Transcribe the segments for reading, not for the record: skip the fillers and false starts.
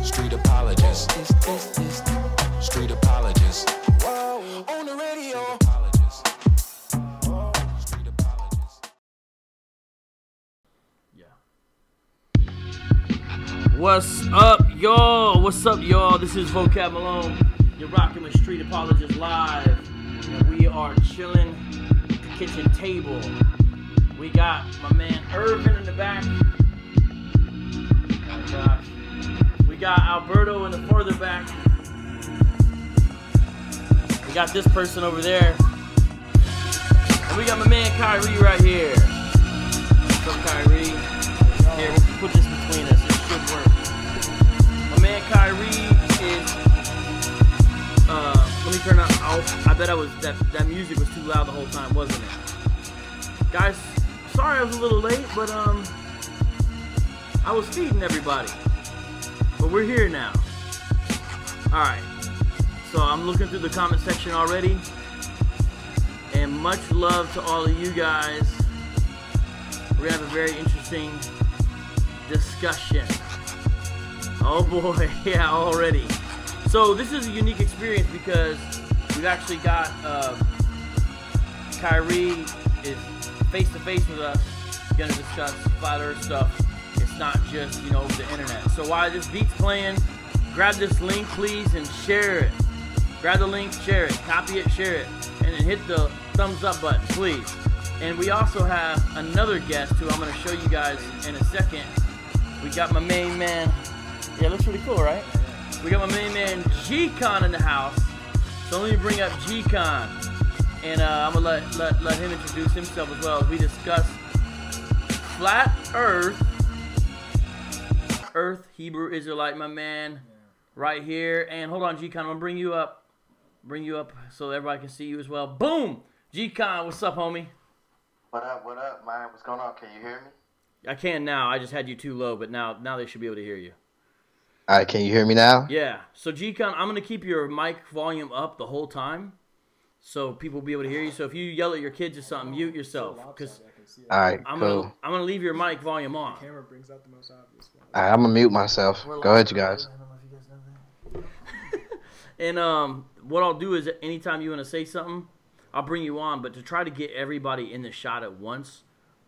Street apologist. Street apologist. Whoa, on the radio. Street apologist. Yeah. What's up, y'all? What's up, y'all? This is Vocab Malone. You're rocking with Street Apologist Live. And we are chilling at the kitchen table. We got my man Irvin in the back. Oh gosh. We got Alberto in the further back. We got this person over there. And we got my man Kyrie right here. What's up, Kyrie? Here, we can put this between us. It should work. My man Kyrie is let me turn that off. I bet that music was too loud the whole time, wasn't it? Guys, sorry I was a little late, but I was feeding everybody. But we're here now. Alright. So I'm looking through the comment section already. And much love to all of you guys. We're gonna have a very interesting discussion. Oh boy, yeah, already. So this is a unique experience because we've actually got Kyrie is face-to-face with us, gonna discuss flat earth stuff. It's not just, you know, over the internet. So while this beat's playing, grab this link please and share it. Grab the link, share it, copy it, share it, and then hit the thumbs up button, please. And we also have another guest who I'm gonna show you guys in a second. We got my main man. Yeah, it looks really cool, right? We got my main man G-Con in the house. So let me bring up G-Con. And I'm going to let him introduce himself as well as we discuss flat earth. Hebrew Israelite, my man. Right here. And hold on, G-Con. I'm going to bring you up. Bring you up so everybody can see you as well. Boom! G-Con, what's up, homie? What up, man? What's going on? Can you hear me? I can now. I just had you too low, but now they should be able to hear you. All right, can you hear me now? Yeah. So, G-Con, I'm going to keep your mic volume up the whole time so people will be able to hear you. So, if you yell at your kids or something, mute yourself. Cause all right, I'm cool. I'm going to leave your mic volume on. The camera brings out the most obvious one. All right, I'm going to mute myself. Go ahead, you guys. I don't know if you guys know that. And what I'll do is anytime you want to say something, I'll bring you on. But to try to get everybody in the shot at once,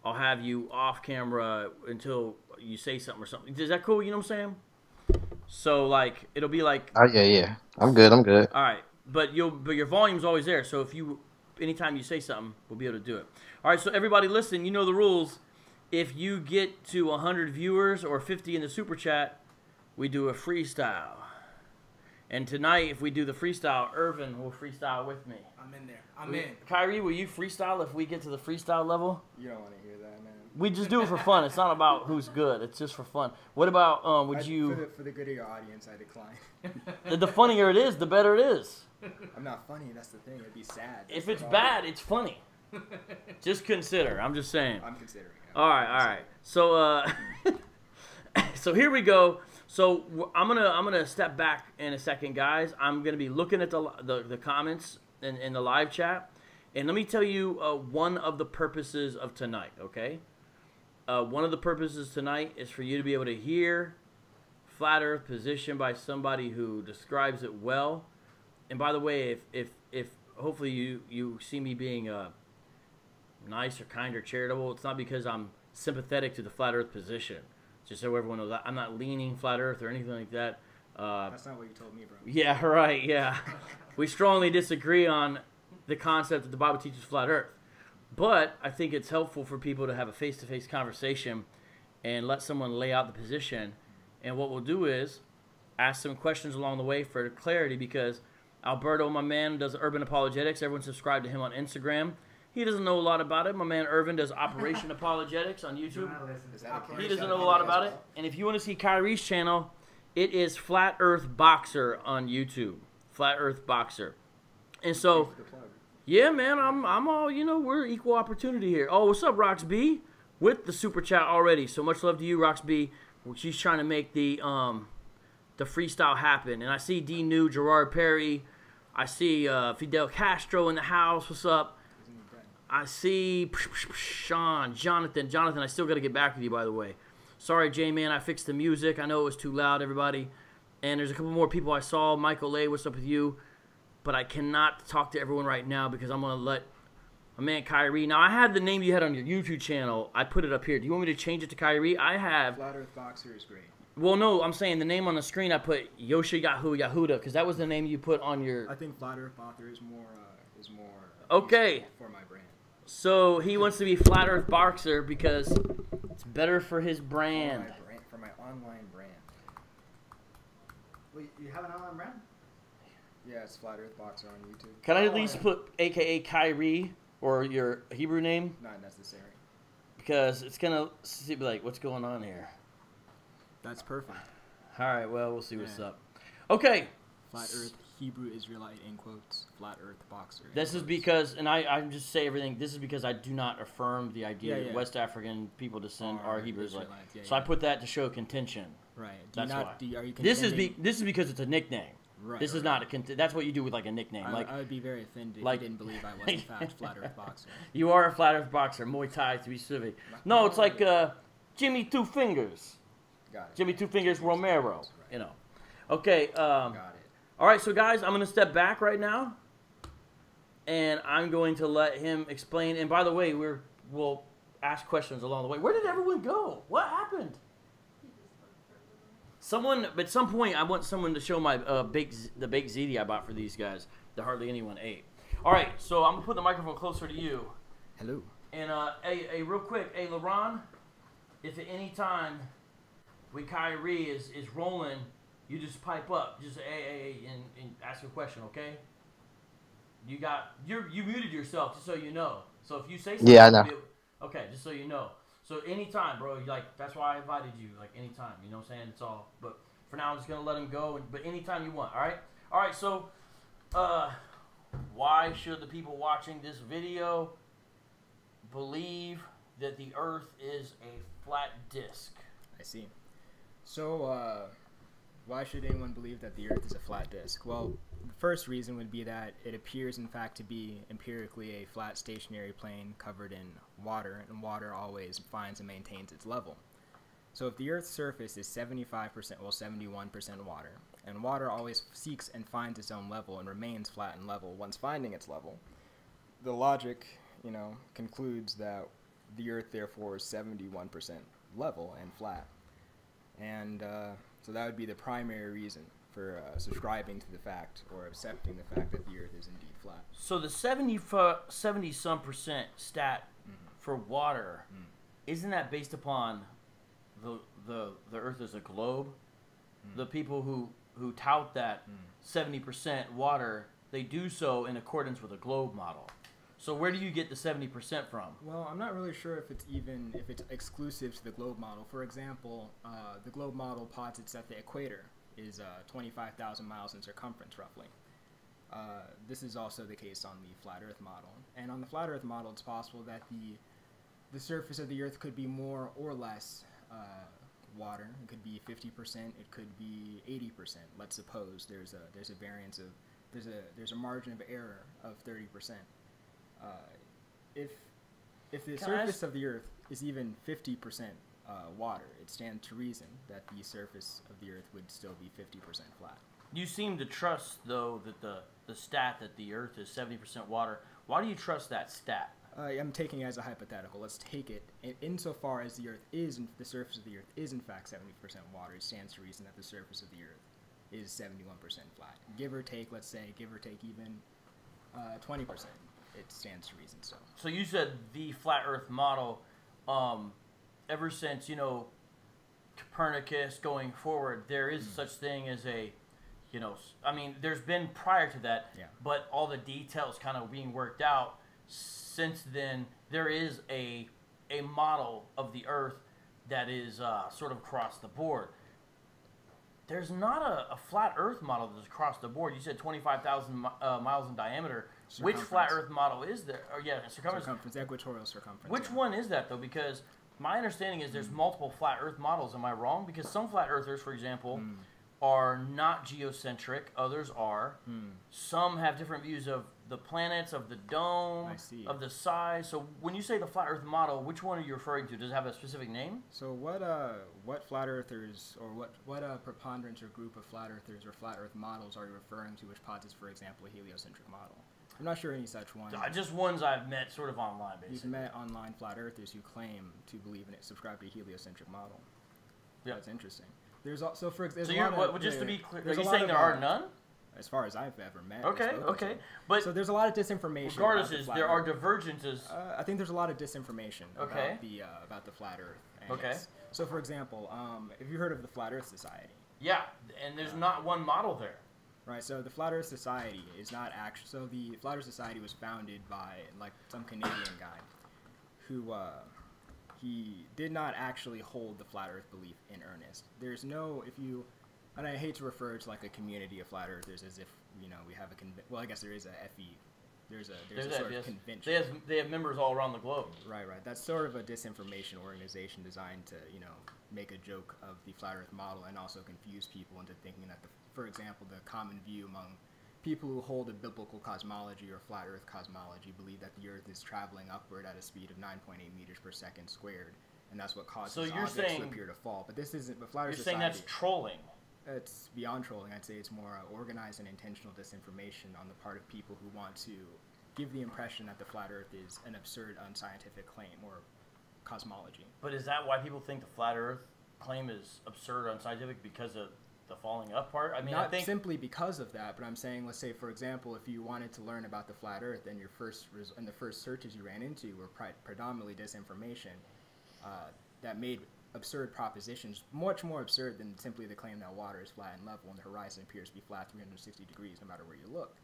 I'll have you off camera until you say something or something. Is that cool? You know what I'm saying? So like it'll be like oh yeah I'm good all right, but your volume's always there, so if you anytime you say something we'll be able to do it. All right, so everybody listen, you know the rules. If you get to 100 viewers or 50 in the super chat, we do a freestyle. And tonight if we do the freestyle, Irvin will freestyle with me. I'm in there. I'm in. Kyrie, will you freestyle if we get to the freestyle level? You don't want to hear that, man. We just do it for fun. It's not about who's good. It's just for fun. What about would you? For the good of your audience, I decline. The funnier it is, the better it is. I'm not funny. That's the thing. It'd be sad. If it's bad, it's funny. Just consider. I'm just saying. I'm considering. All right. So so here we go. So I'm gonna step back in a second, guys. I'm gonna be looking at the comments in the live chat, and let me tell you one of the purposes of tonight. Okay. One of the purposes tonight is for you to be able to hear flat earth position by somebody who describes it well. And by the way, if hopefully you see me being nice or kind or charitable, it's not because I'm sympathetic to the flat earth position. Just so everyone knows, I'm not leaning flat earth or anything like that. That's not what you told me, bro. Yeah, right, yeah. We strongly disagree on the concept that the Bible teaches flat earth. But I think it's helpful for people to have a face-to-face conversation and let someone lay out the position. And what we'll do is ask some questions along the way for clarity, because Alberto, my man, does urban apologetics. Everyone subscribe to him on Instagram. He doesn't know a lot about it. My man Irvin does Operation Apologetics on YouTube. He doesn't know a lot about it. And if you want to see Kyrie's channel, it is Flat Earth Boxer on YouTube. Flat Earth Boxer. And so... yeah, man, I'm all, you know, we're equal opportunity here. Oh, what's up, Rox B? With the super chat already. So much love to you, Rox B. She's trying to make the freestyle happen. And I see D New, Gerard Perry. I see Fidel Castro in the house. What's up? I see Sean, Jonathan. Jonathan, I still got to get back with you, by the way. Sorry, J-Man, I fixed the music. I know it was too loud, everybody. And there's a couple more people I saw. Michael A., what's up with you? But I cannot talk to everyone right now because I'm going to let my man Kyrie. Now, I had the name you had on your YouTube channel. I put it up here. Do you want me to change it to Kyrie? I have... Flat Earth Boxer is great. Well, no, I'm saying the name on the screen I put Yosha Yahoo Yahuda because that was the name you put on your... I think Flat Earth Boxer is more okay. For my brand. So he wants to be Flat Earth Boxer because it's better for his brand. For my online brand. Wait, you have an online brand? Yeah, it's Flat Earth Boxer on YouTube. Can I at least put AKA Kyrie or your Hebrew name? Not necessary. Because it's going to be like, what's going on here? That's perfect. All right, well, we'll see what's up. Okay. Flat Earth, Hebrew Israelite, in quotes, Flat Earth Boxer. This is because, and I just say everything, this is because I do not affirm the idea that West African people descend are Hebrew Israelites. So I put that to show contention. Right. That's why. Are you this is because it's a nickname. Right. This is not a that's what you do with like a nickname. I would be very offended if you didn't believe I was in fact Flat Earth Boxer. You are a Flat Earth Boxer, Muay Thai to be specific. No, it's like Jimmy Two Fingers. Got it. Jimmy Two Fingers Romero. Right. You know. Okay. Got it. All right, so guys, I'm going to step back right now, and I'm going to let him explain. And by the way, we'll ask questions along the way. Where did everyone go? What happened? At some point, I want someone to show my the baked ziti I bought for these guys that hardly anyone ate. All right, so I'm going to put the microphone closer to you. Hello. And hey, real quick, hey, LeBron, if at any time when Kyrie is rolling, you just pipe up, just hey, and ask a question, okay? You muted yourself, just so you know. So if you say something, yeah, I know. Okay, just so you know. So anytime, bro, that's why I invited you, anytime, you know what I'm saying? It's all, but for now, I'm just gonna let him go, but anytime you want, all right? All right, so, why should the people watching this video believe that the Earth is a flat disc? I see. So, why should anyone believe that the Earth is a flat disk? Well, the first reason would be that it appears, in fact, to be empirically a flat stationary plane covered in water, and water always finds and maintains its level. So if the Earth's surface is 71% water, and water always seeks and finds its own level and remains flat and level once finding its level, the logic, concludes that the Earth, therefore, is 71% level and flat. And so that would be the primary reason for subscribing to the fact or accepting the fact that the Earth is indeed flat. So the 70-some% stat for water, isn't that based upon the Earth as a globe? The people who tout that 70% water, they do so in accordance with a globe model. So where do you get the 70% from? Well, I'm not really sure if it's exclusive to the globe model. For example, the globe model posits that the equator is 25,000 miles in circumference, roughly. This is also the case on the flat Earth model. And on the flat Earth model, it's possible that the surface of the Earth could be more or less water. It could be 50%. It could be 80%. Let's suppose there's a variance of there's a margin of error of 30%. If the surface of the Earth is even 50% water, it stands to reason that the surface of the Earth would still be 50% flat. You seem to trust, though, that the stat that the Earth is 70% water. Why do you trust that stat? I'm taking it as a hypothetical. Let's take it insofar as the surface of the Earth is in fact 70% water. It stands to reason that the surface of the Earth is 71% flat. Give or take, let's say, even 20%. It stands to reason so. So you said the flat Earth model, ever since, Copernicus going forward, there is such thing as a, there's been prior to that, but all the details kind of being worked out. Since then, there is a model of the Earth that is sort of across the board. There's not a flat Earth model that's across the board. You said 25,000 miles in diameter. Which flat Earth model is there? Oh, yeah, circumference. Equatorial circumference. Which one is that, though? Because my understanding is there's multiple flat Earth models. Am I wrong? Because some flat Earthers, for example, are not geocentric. Others are. Some have different views of the planets, of the dome, I see. of the size. So when you say the flat Earth model, which one are you referring to? Does it have a specific name? So what flat earthers, or what preponderance or group of flat earthers or flat Earth models are you referring to, which posits, for example, a heliocentric model? I'm not sure any such one. Just ones I've met sort of online, basically. You've met online flat earthers who claim to believe in it, subscribe to a heliocentric model. Yeah, that's interesting. There's also, for example, just to be clear, are you saying there are none? As far as I've ever met. Okay. But so there's a lot of disinformation. Regardless, there are divergences. I think there's a lot of disinformation about the flat Earth. And so, for example, have you heard of the Flat Earth Society? Yeah, and there's not one model there. Right. So the Flat Earth Society is not actually. So the Flat Earth Society was founded by like some Canadian guy, who he did not actually hold the flat Earth belief in earnest. There's no and I hate to refer to like a community of flat earthers as if we have well, I guess there is a FE. There's a sort of convention. They have members all around the globe. Right. That's sort of a disinformation organization designed to make a joke of the flat Earth model and also confuse people into thinking that for example, the common view among people who hold a biblical cosmology or flat Earth cosmology believe that the Earth is traveling upward at a speed of 9.8 meters per second squared, and that's what causes objects to appear to fall. But this isn't. But flat Earth Society. You're saying that's trolling. It's beyond trolling. I'd say it's more organized and intentional disinformation on the part of people who want to give the impression that the flat Earth is an absurd, unscientific claim or cosmology. But is that why people think the flat Earth claim is absurd, unscientific, because of the falling up part? I mean, not simply because of that, but I'm saying, let's say, for example, if you wanted to learn about the flat Earth and the first searches you ran into were predominantly disinformation, that made absurd propositions much more absurd than simply the claim that water is flat and level and the horizon appears to be flat 360 degrees no matter where you look.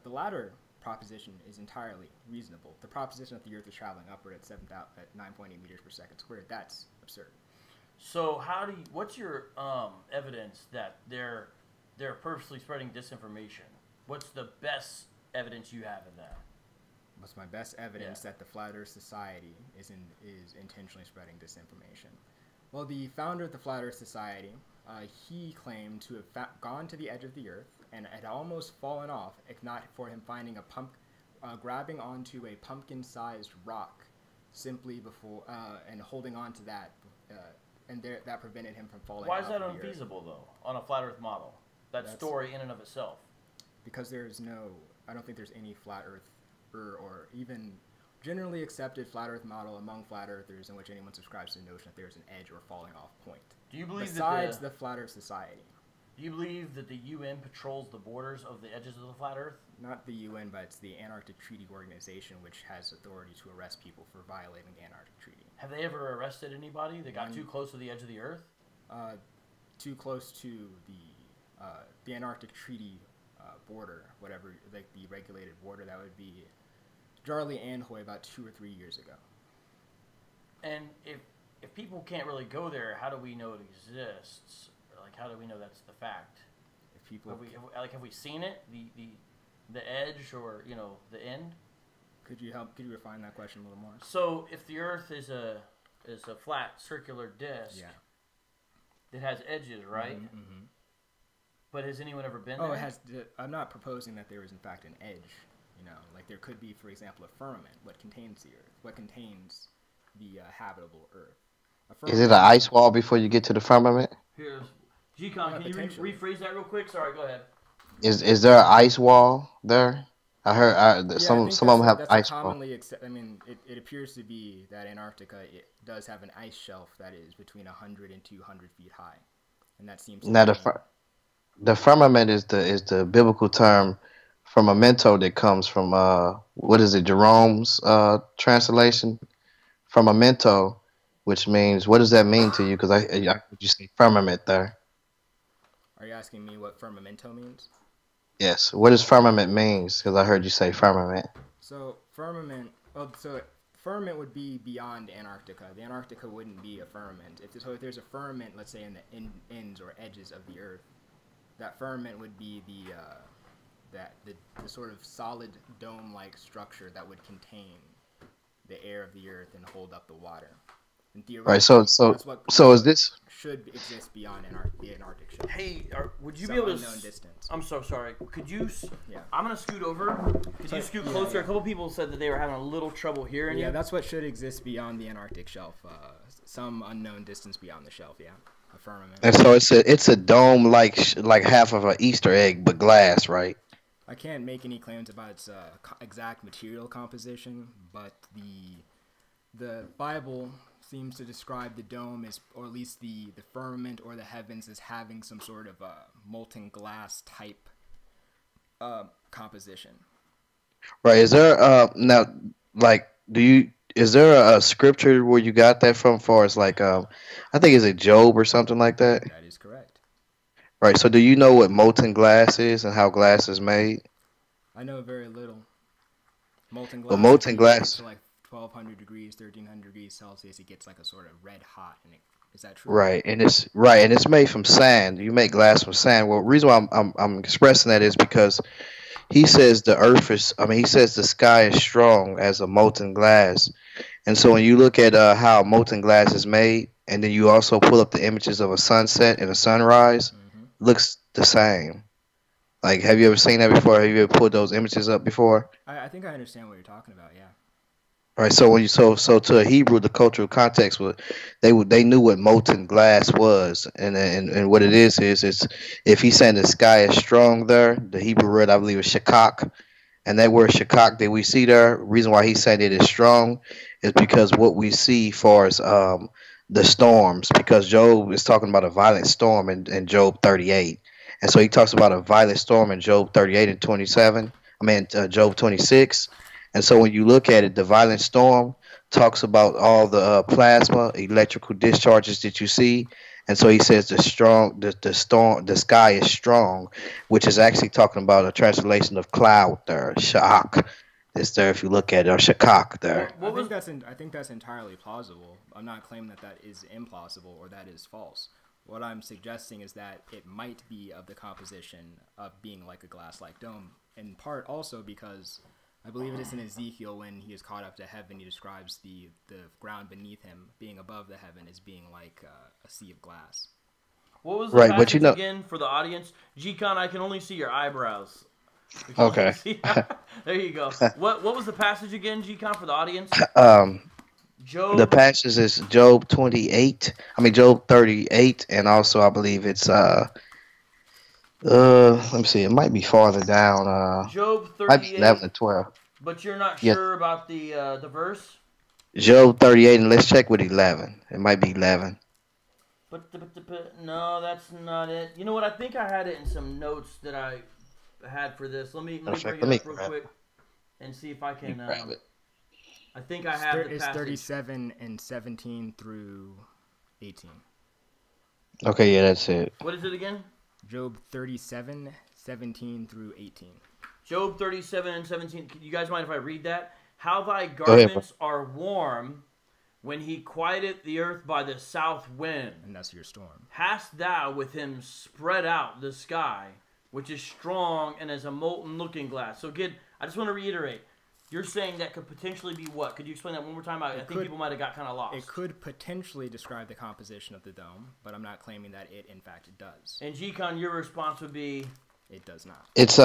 The latter proposition is entirely reasonable. The proposition that the Earth is traveling upward at 9.8 meters per second squared, that's absurd. So what's your evidence that they're purposely spreading disinformation? What's the best evidence you have of that? What's my best evidence that the Flat Earth Society is intentionally spreading disinformation? Well, the founder of the Flat Earth Society, he claimed to have gone to the edge of the Earth and had almost fallen off, if not for him finding grabbing onto a pumpkin-sized rock simply before and holding on to that. That prevented him from falling. Why is that unfeasible, though, on a flat Earth model? That story in and of itself. Because I don't think there's any flat Earth or even generally accepted flat Earth model among flat Earthers in which anyone subscribes to the notion that there's an edge or falling off point. Do you believe besides the Flat Earth Society? Do you believe that the UN patrols the borders of the edges of the flat Earth? Not the UN, but it's the Antarctic Treaty Organization, which has authority to arrest people for violating the Antarctic Treaty. Have they ever arrested anybody that got too close to the edge of the Earth? Too close to the Antarctic Treaty border, whatever, like the regulated border, that would be Jarley and Hoy about 2 or 3 years ago. And if people can't really go there, how do we know it exists? Like, how do we know that's the fact? If people have we seen it, the edge, or the end? Could you refine that question a little more? So if the Earth is a flat circular disc, it has edges, right? Mm-hmm. But has anyone ever been there? It has. I'm not proposing that there is in fact an edge. Like there could be, for example, a firmament. What contains the Earth? What contains the habitable Earth? Is it an ice wall before you get to the firmament? Here's G-Con, can you rephrase that real quick? Sorry, go ahead. Is there an ice wall there? I heard some of them have ice wall. It appears to be that Antarctica does have an ice shelf that is between 100 and 200 feet high, and that seems. Now the firmament is the biblical term firmamento that comes from what is it, Jerome's translation, firmamento, which means, what does that mean to you? Because I heard you say firmament there. Are you asking me what firmamento means? Yes. What does firmament means? Because I heard you say firmament. So firmament. Firmament would be beyond Antarctica. The Antarctica wouldn't be a firmament. If there's a firmament, let's say in the ends or edges of the Earth, that firmament would be the sort of solid dome-like structure that would contain the air of the Earth and hold up the water. And right. So is this should exist beyond the Antarctic shelf. Hey, would you Some be able to? unknown distance. I'm so sorry. Could you? Yeah. I'm gonna scoot over. Could you scoot yeah, closer? yeah. A couple people said that they were having a little trouble hearing Yeah, you. that's what should exist beyond the Antarctic shelf. Some unknown distance beyond the shelf. Yeah, a firmament. And so it's a dome like half of an Easter egg, but glass, right? I can't make any claims about its exact material composition, but the Bible seems to describe the dome as, or at least the firmament or the heavens, as having some sort of molten glass type composition. Right. Is there now like is there a scripture where you got that from? Far as like I think is it Job or something like that? That is correct. Right. So do you know what molten glass is and how glass is made? I know very little. Molten glass. But molten if you glass- get to like 1200 degrees, 1300 degrees Celsius, it gets like a sort of red hot. Is that true? Right, and it's made from sand. You make glass from sand. Well, the reason why I'm expressing that is because he says the earth is. I mean, he says the sky is strong as a molten glass, and so when you look at how molten glass is made, and then you also pull up the images of a sunset and a sunrise, looks the same. Like, have you ever seen that before? Have you ever pulled those images up before? I think I understand what you're talking about. Yeah. Right, so when you so to a Hebrew, the cultural context was they knew what molten glass was, and what it is it's if he's saying the sky is strong there, the Hebrew word I believe is shakak, and that word shakak that we see there, reason why he's saying it is strong is because what we see far as the storms, because Job is talking about a violent storm in Job 38, and so he talks about a violent storm in Job 38 and 27. I mean Job 26. And so when you look at it, the violent storm talks about all the plasma, electrical discharges that you see. And so he says the sky is strong, which is actually talking about a translation of cloud there, sha'ak. It's there if you look at it, or shakak there. I think that's entirely plausible. I'm not claiming that is implausible or that is false. What I'm suggesting is that it might be of the composition of being like a glass-like dome, in part also because I believe it is in Ezekiel when he is caught up to heaven, he describes the ground beneath him being above the heaven as being like a sea of glass. What was the Right, passage but you know- again for the audience? G-Con, I can only see your eyebrows. We can Okay. only see- there you go. What was the passage again, G-Con, for the audience? Job. The passage is Job 28. I mean Job 38, and also I believe it's let me see, it might be farther down. Job Might be 38. 11 and 12. But you're not Yes. sure about the verse? Job 38, and let's check with 11. It might be 11. No, that's not it. You know what? I think I had it in some notes that I had for this. Let me bring Perfect. it Let me up real grab quick and see if I can. Grab it. I think I have the It's passage. 37 and 17 through 18. Okay, yeah, that's it. What is it again? Job 37, 17 through 18. Job 37 and 17. You guys mind if I read that? How thy ahead, bro. garments are warm when he quieteth the earth by the south wind. And that's your storm. Hast thou with him spread out the sky, which is strong and as a molten looking glass. So again, I just want to reiterate. You're saying that could potentially be what? Could you explain that one more time? I think people might have got kind of lost. It could potentially describe the composition of the dome, but I'm not claiming that it, in fact, does. And G-Con, your response would be? It does not. It's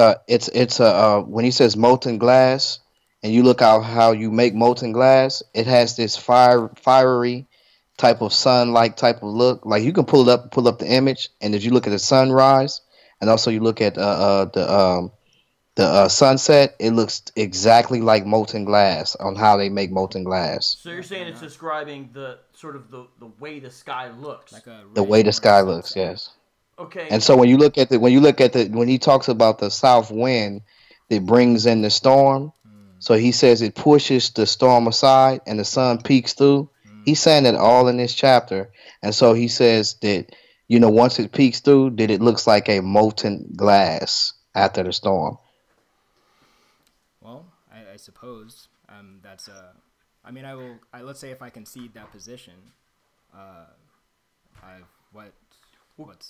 when he says molten glass, and you look out how you make molten glass, it has this fiery type of sun-like type of look. Like you can pull up the image, and if you look at the sunrise, and also you look at the sunset, it looks exactly like molten glass on how they make molten glass. So you're saying it's describing the sort of the way the sky looks. Like a The way the red sky sunset. looks, yes. Okay. And so when he talks about the south wind that brings in the storm, so he says it pushes the storm aside and the sun peeks through. He's saying that all in this chapter. And so he says that, once it peeks through, that it looks like a molten glass after the storm. Well, I suppose that's I mean, let's say if I concede that position,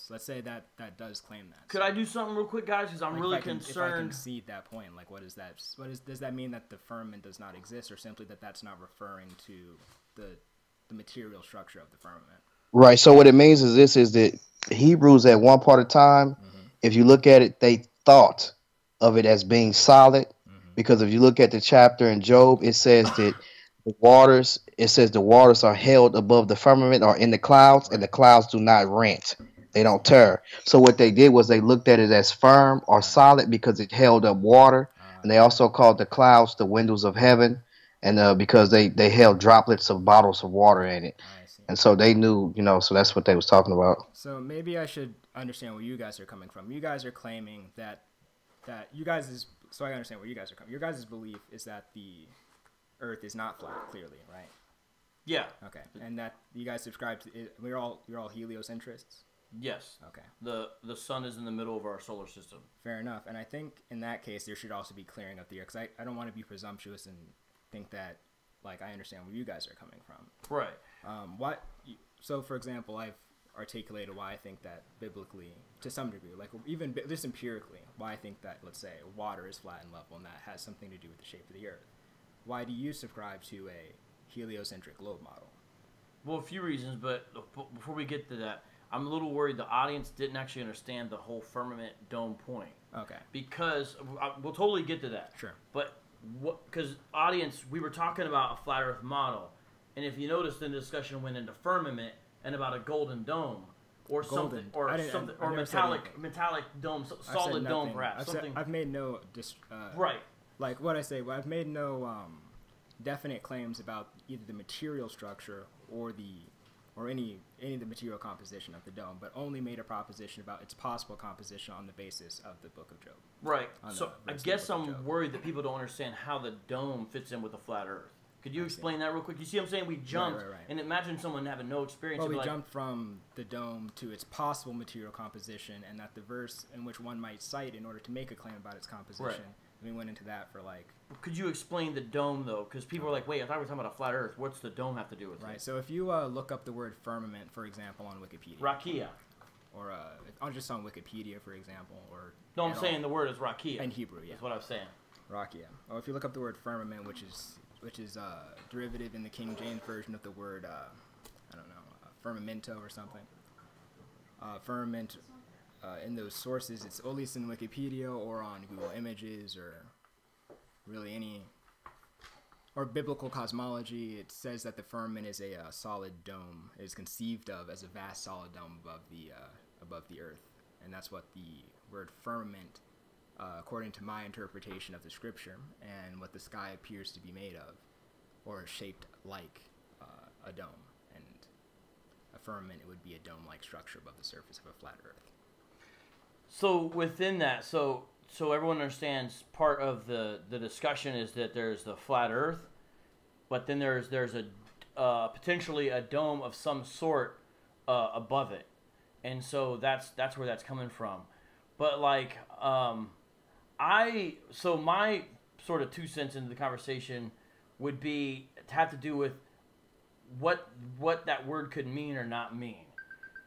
let's say that does claim that. Could I do something real quick, guys? Because I'm really If I concerned. concede that point, like, what is that? Does that mean that the firmament does not exist, or simply that that's not referring to the material structure of the firmament? Right. So what it means is this is that Hebrews at one part of time, if you look at it, they thought of it as being solid. Because if you look at the chapter in Job, it says that the waters are held above the firmament or in the clouds, and the clouds do not rent. They don't tear. So what they did was they looked at it as firm or solid because it held up water. And they also called the clouds the windows of heaven. And because they held droplets of bottles of water in it. I see. And so they knew, so that's what they was talking about. So maybe I should understand where you guys are coming from. You guys are claiming that you guys is, so I understand where you guys are coming. Your guys' belief is that the Earth is not flat, clearly, right? Yeah. Okay, and that you guys subscribe to it. You're all heliocentrists. Yes. Okay. The sun is in the middle of our solar system. Fair enough. And I think in that case there should also be clearing of the Earth, because I don't want to be presumptuous and think that like I understand where you guys are coming from. Right. So for example, I've articulated why I think that biblically, to some degree, like even just empirically, why I think that, let's say, water is flat and level, and that has something to do with the shape of the Earth. Why do you subscribe to a heliocentric globe model? Well, a few reasons, but before we get to that, I'm a little worried the audience didn't actually understand the whole firmament dome point. Okay. Because we'll totally get to that. Sure. But because audience, we were talking about a flat Earth model, and if you noticed, the discussion went into firmament and about a golden dome or something, or metallic dome, solid dome, perhaps. I've made no right. Like what I say, I've made no definite claims about either the material structure or any of the material composition of the dome, but only made a proposition about its possible composition on the basis of the Book of Job. Right. So I guess I'm worried that people don't understand how the dome fits in with the flat Earth. Could you explain that real quick? You see what I'm saying? We jumped, right. And imagine someone having no experience. Well, we jumped from the dome to its possible material composition, and that the verse in which one might cite in order to make a claim about its composition. Right. We went into that for like... Could you explain the dome, though? Because people are like, wait, I thought we were talking about a flat Earth. What's the dome have to do with it? Right, so if you look up the word firmament, for example, on Wikipedia... Rakia. Or just on Wikipedia, for example, or... No, I'm saying the word is rakia. In Hebrew, yeah. That's what I was saying. Rakia. Or if you look up the word firmament, which is derivative in the King James version of the word, firmamento or something. Firmament... in those sources, it's at least in Wikipedia or on Google Images or really or biblical cosmology. It says that the firmament is a solid dome. It is conceived of as a vast solid dome above the earth, and that's what the word firmament, according to my interpretation of the scripture and what the sky appears to be made of, or shaped like a dome. And a firmament, it would be a dome-like structure above the surface of a flat earth. So within that, so everyone understands part of the discussion is that there's the flat Earth, but then there's a potentially a dome of some sort above it, and so that's where that's coming from. But like my sort of 2 cents into the conversation would be to have to do with what that word could mean or not mean.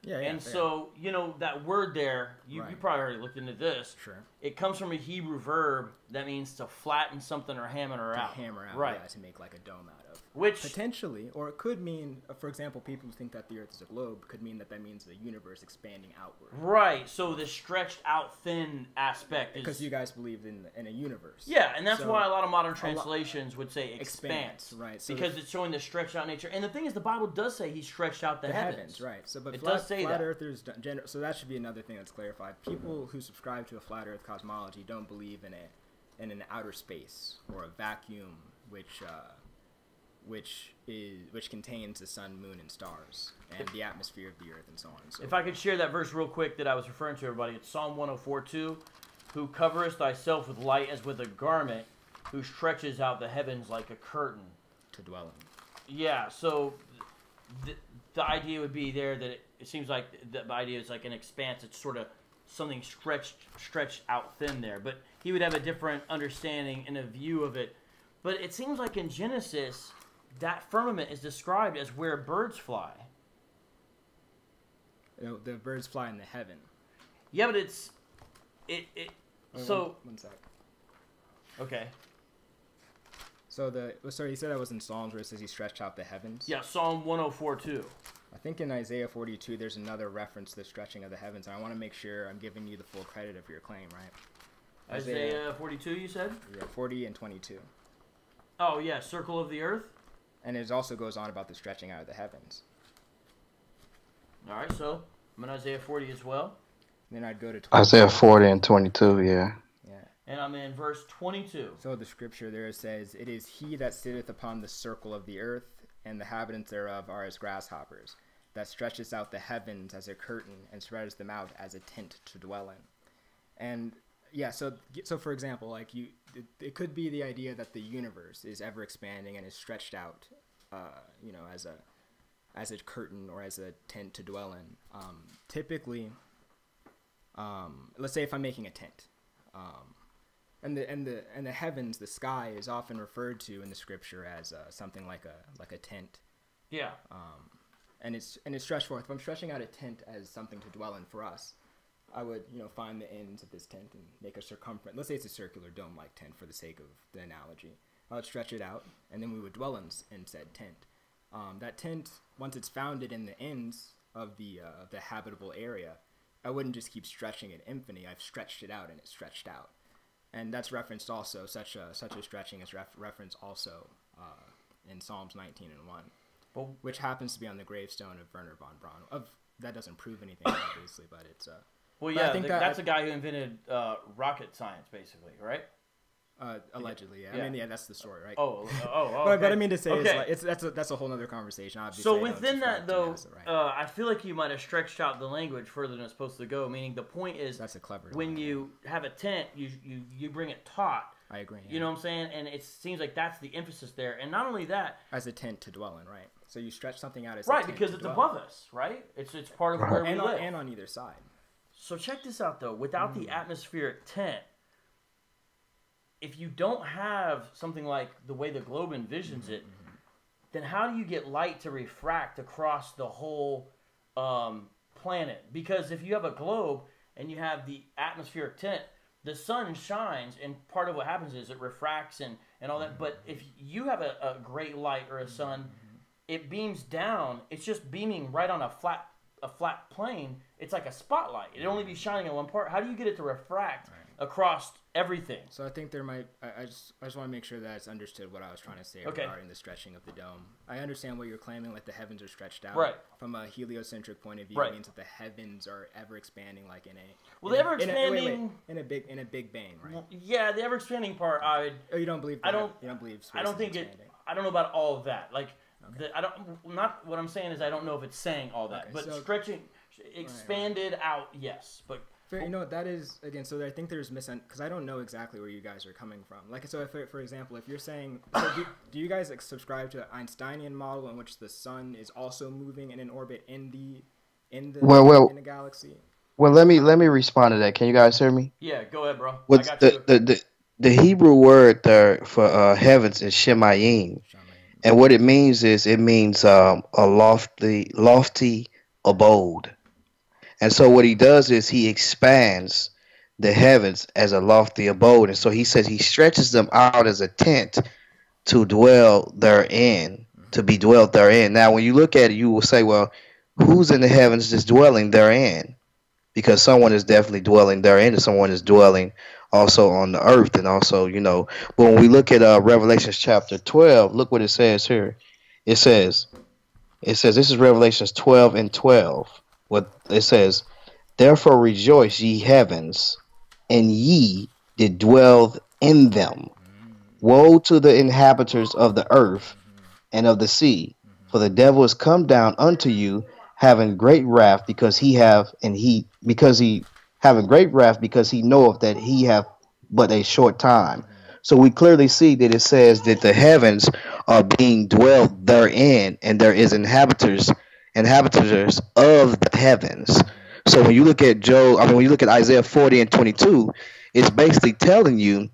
Yeah, and so, that word there, you probably already looked into this. Sure. It comes from a Hebrew verb that means to flatten something or hammer it out. Hammer out, right. Yeah, to make like a dome out of. Which... Potentially, or it could mean, for example, people who think that the Earth is a globe could mean that means the universe expanding outward. Right, so the stretched out thin aspect is... Because you guys believe in a universe. Yeah, and that's why a lot of modern translations would say expanse. Right. So because it's showing the stretched out nature. And the thing is, the Bible does say he stretched out the heavens. Right. So, but it does say flat earthers, so that should be another thing that's clarified. People who subscribe to a flat Earth cosmology don't believe in an outer space or a vacuum which contains the sun, moon, and stars, and the atmosphere of the Earth, and so on. So, if I could share that verse real quick that I was referring to, everybody, it's Psalm 104:2, who coverest thyself with light as with a garment, who stretches out the heavens like a curtain. To dwell in. Yeah, so the idea would be there that it seems like the idea is like an expanse. It's sort of something stretched out thin there. But he would have a different understanding and a view of it. But it seems like in Genesis, that firmament is described as where birds fly. The birds fly in the heaven. Yeah, but it's... So... One sec. Okay. So you said that was in Psalms where it says he stretched out the heavens? Yeah, Psalm 104:2. think in Isaiah 42, there's another reference to the stretching of the heavens. And I want to make sure I'm giving you the full credit of your claim, right? Isaiah 42, you said? Yeah, 40 and 22. Oh, yeah, circle of the earth. And it also goes on about the stretching out of the heavens. All right, so I'm in Isaiah 40 as well. Then I'd go to 22. Isaiah 40 and 22, yeah. Yeah. And I'm in verse 22. So the scripture there says, "It is he that sitteth upon the circle of the earth, and the inhabitants thereof are as grasshoppers, that stretches out the heavens as a curtain, and spreads them out as a tent to dwell in." And yeah, so for example, like it could be the idea that the universe is ever expanding and is stretched out, as a curtain or as a tent to dwell in. Typically, let's say if I'm making a tent, and the heavens, the sky, is often referred to in the scripture as something like a tent. Yeah. And it's stretched forth. If I'm stretching out a tent as something to dwell in for us, I would find the ends of this tent and make a circumference. Let's say it's a circular dome-like tent for the sake of the analogy. I would stretch it out, and then we would dwell in said tent. That tent, once it's founded in the ends of the habitable area, I wouldn't just keep stretching it infinity. I've stretched it out, and it's stretched out. And that's referenced also, such a stretching is referenced also in Psalms 19 and 1, Well, which happens to be on the gravestone of Werner von Braun. That doesn't prove anything, obviously, but it's... well, but I yeah, think that's the guy who invented rocket science, basically, right? Allegedly, yeah. Yeah. I mean, yeah, that's the story, right? Oh, But okay. I mean to say, Okay. that's a whole other conversation. Obviously, So I don't within subscribe that, to though, NASA, right? I feel like you might have stretched out the language further than it's supposed to go. Meaning, the point is, That's a clever when line. you have a tent, you bring it taut. I agree. You know what I'm saying? And it seems like that's the emphasis there. And not only that, as a tent to dwell in, right? So you stretch something out as right? a tent Because to it's dwell above us, right? It's part of where we and live. and on either side. So check this out, though. Without the atmospheric tent, if you don't have something like the way the globe envisions it, then how do you get light to refract across the whole planet? Because if you have a globe and you have the atmospheric tent, the sun shines, and part of what happens is it refracts and all that. But if you have a great light or a sun, it beams down. It's just beaming right on a flat plane. It's like a spotlight. It'd only be shining on one part. How do you get it to refract across everything? So I think there might. I just want to make sure that it's understood what I was trying to say regarding the stretching of the dome. I understand what you're claiming, like the heavens are stretched out. Right. From a heliocentric point of view, Right. it means that the heavens are ever expanding, like in a. Well, the ever expanding. In a big bang, right? Yeah, the ever expanding part. Oh, you don't believe that? I don't. You don't believe space I don't is think expanding. it. I don't know about all of that. Like, I don't. Not what I'm saying is I don't know if it's saying all that, Okay, but so- stretching, expanded out, yes. But Fair, you know what that is again. So I think there's because I don't know exactly where you guys are coming from. Like, so if, for example, if you're saying, so do you guys subscribe to the Einsteinian model in which the sun is also moving in an orbit in the Well, in the galaxy? Well, let me respond to that. Can you guys hear me? yeah, go ahead, bro. What's I got you. the Hebrew word there for heavens is shemayim, and what it means is a lofty abode. And so what he does is he expands the heavens as a lofty abode, and so he says he stretches them out as a tent to dwell therein, to be dwelt therein. Now, when you look at it, you will say, well, who's in the heavens just dwelling therein? Because someone is definitely dwelling therein, and someone is dwelling also on the earth, and also, but when we look at Revelation chapter 12, look what it says here. It says, this is Revelations 12 and 12. What it says, therefore rejoice, ye heavens, and ye that dwell in them. Woe to the inhabitants of the earth and of the sea, for the devil is come down unto you, having great wrath, because he having great wrath, because he knoweth that he have but a short time. So we clearly see that it says that the heavens are being dwelt therein, and there is inhabitants of the heavens. So when you look at when you look at Isaiah 40 and 22, it's basically telling you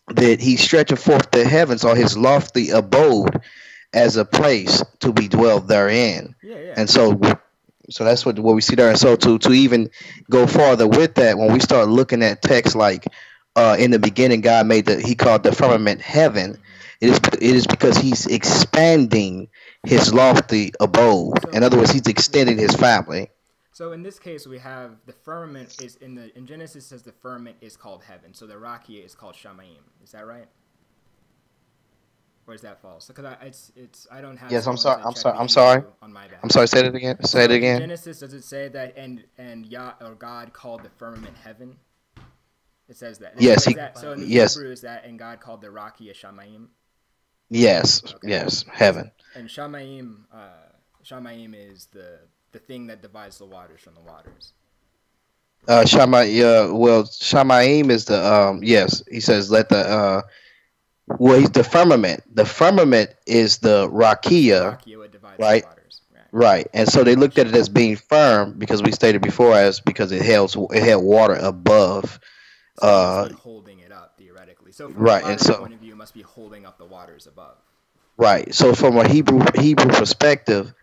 that he's stretching forth the heavens, or his lofty abode, as a place to be dwelt therein. Yeah. And so that's what we see there. And so to even go farther with that, when we start looking at texts like in the beginning God he called the firmament heaven, it is because he's expanding his lofty abode. In other words, he's extending his family. So in this case, we have the firmament is in Genesis says the firmament is called heaven. So the rakia is called shamayim. Is that right? Or is that false? Because I don't have. Yes, I'm someone sorry. to check I'm the sorry. Hebrew on my behalf. I'm sorry. Say it again. Say it So in again. Genesis, does it say that and Yah or God called the firmament heaven? It says that. Yes, So in the yes. Hebrew is that and God called the rakia shamayim. Yes. Okay. Yes. Heaven. And shamayim, shamayim is the thing that divides the waters from the waters. Shamayim is the yes. He says let the he's the firmament. The firmament is the rakia, Rakia would divide right? the waters. Right. And so they looked at it as being firm because we stated before as because it held water above. So it must be holding it up theoretically. So from Right, a and Bible so point of view, it must be holding up the waters above. right. So from a Hebrew perspective,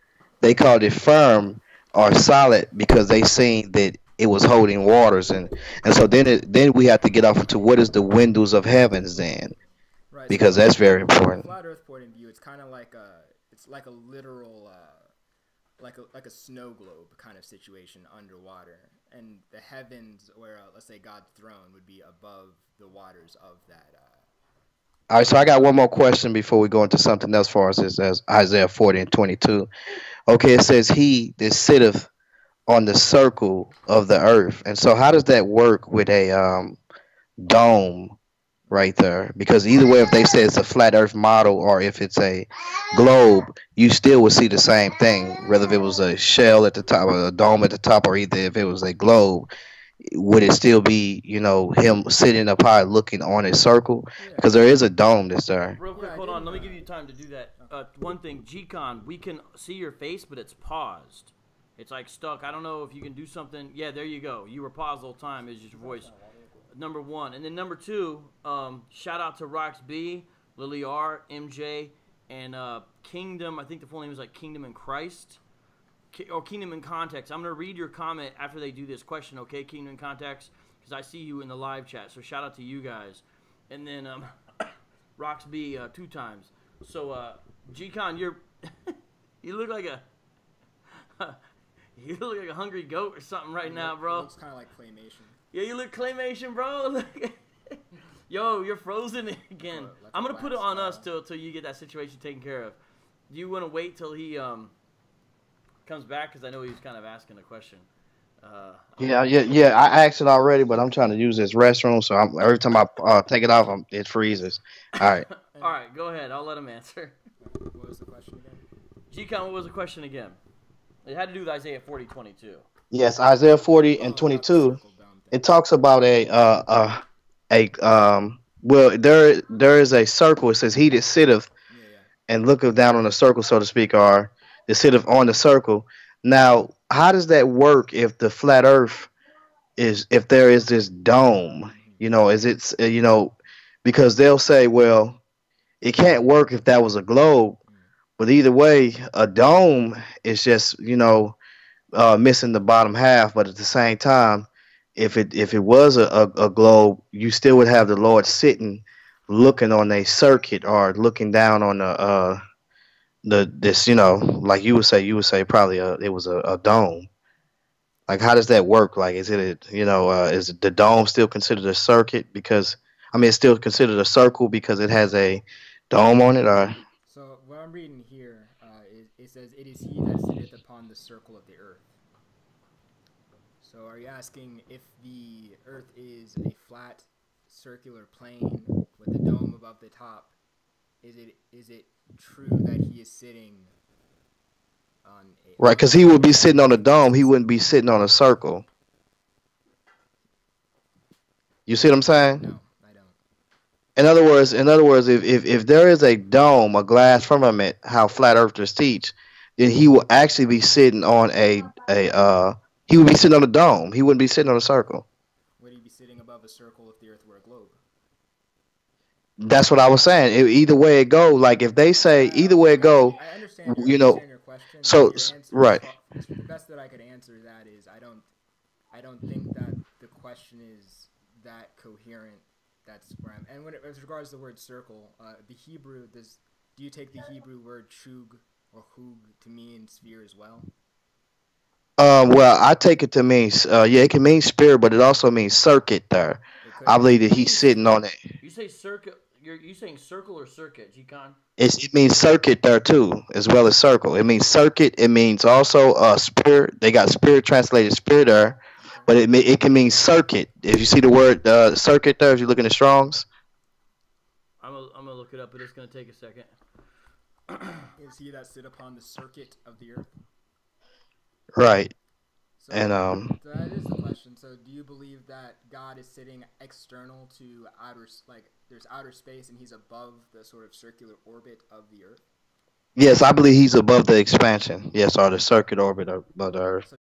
they called it firm or solid because they seen that it was holding waters, and so then we have to get off to what is the windows of heavens then, Right. because So that's very from a important. flat Earth point of view, it's kind of like a literal like a snow globe kind of situation underwater, and the heavens, where let's say God's throne would be above the waters of that. All right, so I got one more question before we go into something else for us. Is as Isaiah 40:22. Okay, it says, "He that sitteth on the circle of the earth," and so how does that work with a dome right there? Because either way, if they say it's a flat Earth model or if it's a globe, you still would see the same thing, whether if it was a shell at the top or a dome at the top, or either if it was a globe. Would it still be, him sitting up high looking on a circle? Yeah. Because there is a dome that's there. Real quick, Yeah, I hold on. didn't, Let me give you time to do that. One thing, G-Con, we can see your face, but it's paused. It's like stuck. I don't know if you can do something. Yeah, there you go. You were paused the whole time. Is your voice. Number one. And then number two, shout out to Rox B, Lily R, MJ, and Kingdom. I think the full name is like Kingdom in Christ. Or Kingdom in Context. I'm going to read your comment after they do this question, okay, Kingdom in Context? Because I see you in the live chat. So shout out to you guys. And then Rox B 2 times. So G-Con, you look like you look like a hungry goat or something right now, bro. It looks kind of like claymation. Yeah, you look claymation, bro. Yo, you're frozen again. I'm going to put it on us till you get that situation taken care of. Do you want to wait till he comes back? Because I know he's kind of asking a question. Yeah. I asked it already, but I'm trying to use this restroom, so every time I take it off, it freezes. All right. All right, go ahead. I'll let him answer. What was the question again? G-Con, what was the question again? It had to do with Isaiah 40:22. Yes, Isaiah 40:22. It talks about there is a circle. It says, "He that sitteth and looketh down on the circle," so to speak, or that sitteth on the circle. Now, how does that work if the flat Earth if there is this dome? Is it because they'll say, well, it can't work if that was a globe, but either way, a dome is just missing the bottom half. But at the same time, if it was a globe, you still would have the Lord sitting, looking on a circuit or looking down on like you would say probably it was a dome. Like, how does that work? Like, is the dome still considered a circuit because it's still considered a circle because it has a dome on it, or? So what I'm reading here, it says, "It is he that sitteth upon the circle of the earth." So are you asking if the earth is a flat circular plane with a dome above the top? Is it true that he is sitting on a... Right, because he would be sitting on a dome. He wouldn't be sitting on a circle. You see what I'm saying? No, I don't. In other words, if there is a dome, a glass firmament, how flat earthers teach, then he will actually be sitting on he would be sitting on a dome. He wouldn't be sitting on a circle. Would he be sitting above a circle if the earth were a globe? That's what I was saying. Either way it go, like if they say either way it go, I understand your question. So Your answer right. The best that I could answer that is I don't think that the question is that coherent. That's where as regards to the word circle, the Hebrew do you take the Hebrew word chug or hug to mean sphere as well? Well, I take it to mean, yeah, it can mean spirit, but it also means circuit there. It could I mean. believe that he's sitting on it. You say circle. You saying circle or circuit, G-Con? It means circuit there too, as well as circle. It means circuit. It means also spirit. They got spirit translated spirit there, Okay. but it can mean circuit. If you see the word circuit there, if you look in the Strong's. I'm gonna look it up, but it's gonna take a second. Is he that sit upon the circuit of the earth? Right. So, And so that is the question. So do you believe that God is sitting external to there's outer space and he's above the sort of circular orbit of the earth? yes, I believe he's above the expansion. Yes, or the circuit orbit of the Earth. So